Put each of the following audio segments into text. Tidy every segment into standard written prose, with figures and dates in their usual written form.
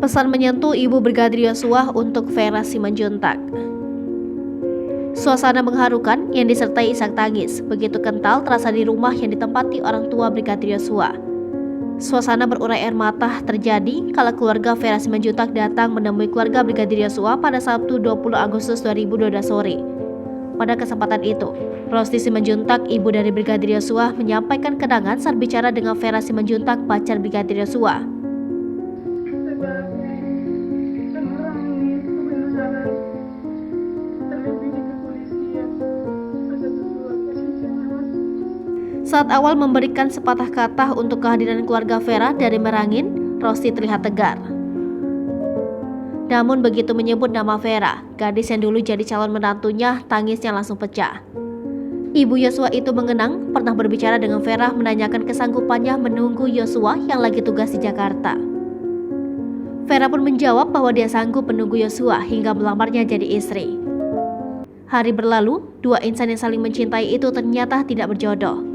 Pesan menyentuh Ibu Brigadir Yosua untuk Vera Simanjuntak. Suasana mengharukan yang disertai isak tangis begitu kental terasa di rumah yang ditempati orang tua Brigadir Yosua. Suasana berurai air mata terjadi kala keluarga Vera Simanjuntak datang menemui keluarga Brigadir Yosua pada Sabtu 20 Agustus 2022 sore. Pada kesempatan itu, Rosti Simanjuntak, ibu dari Brigadir Yosua, menyampaikan kenangan saat bicara dengan Vera Simanjuntak, pacar Brigadir Yosua. Saat awal memberikan sepatah kata untuk kehadiran keluarga Vera dari Merangin, Rosti terlihat tegar. Namun begitu menyebut nama Vera, gadis yang dulu jadi calon menantunya, tangisnya langsung pecah. Ibu Yosua itu mengenang pernah berbicara dengan Vera menanyakan kesanggupannya menunggu Yosua yang lagi tugas di Jakarta. Vera pun menjawab bahwa dia sanggup menunggu Yosua hingga melamarnya jadi istri. Hari berlalu, dua insan yang saling mencintai itu ternyata tidak berjodoh.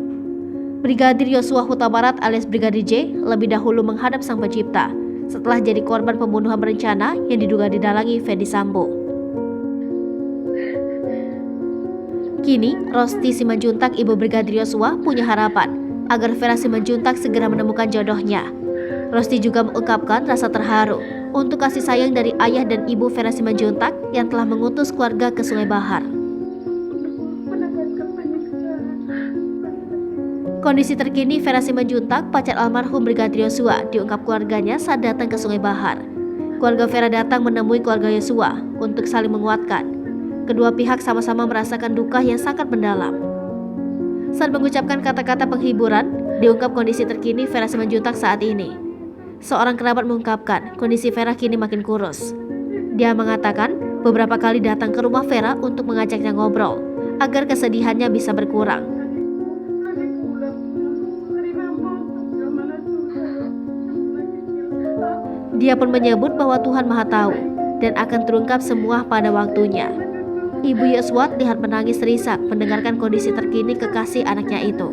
Brigadir Yosua Huta Barat alias Brigadir J lebih dahulu menghadap Sang Pencipta setelah jadi korban pembunuhan berencana yang diduga didalangi Ferdy Sambo. Kini, Rosti Simanjuntak, ibu Brigadir Yosua, punya harapan agar Vera Simanjuntak segera menemukan jodohnya. Rosti juga mengungkapkan rasa terharu untuk kasih sayang dari ayah dan ibu Vera Simanjuntak yang telah mengutus keluarga ke Sungai Bahar. Kondisi terkini Vera Simanjuntak, pacar almarhum Brigadir Yosua, diungkap keluarganya saat datang ke Sungai Bahar. Keluarga Vera datang menemui keluarga Yosua untuk saling menguatkan. Kedua pihak sama-sama merasakan duka yang sangat mendalam. Saat mengucapkan kata-kata penghiburan, diungkap kondisi terkini Vera Simanjuntak saat ini. Seorang kerabat mengungkapkan kondisi Vera kini makin kurus. Dia mengatakan beberapa kali datang ke rumah Vera untuk mengajaknya ngobrol agar kesedihannya bisa berkurang. Dia pun menyebut bahwa Tuhan Maha Tahu dan akan terungkap semua pada waktunya. Ibu Yosua terlihat menangis risak mendengarkan kondisi terkini kekasih anaknya itu.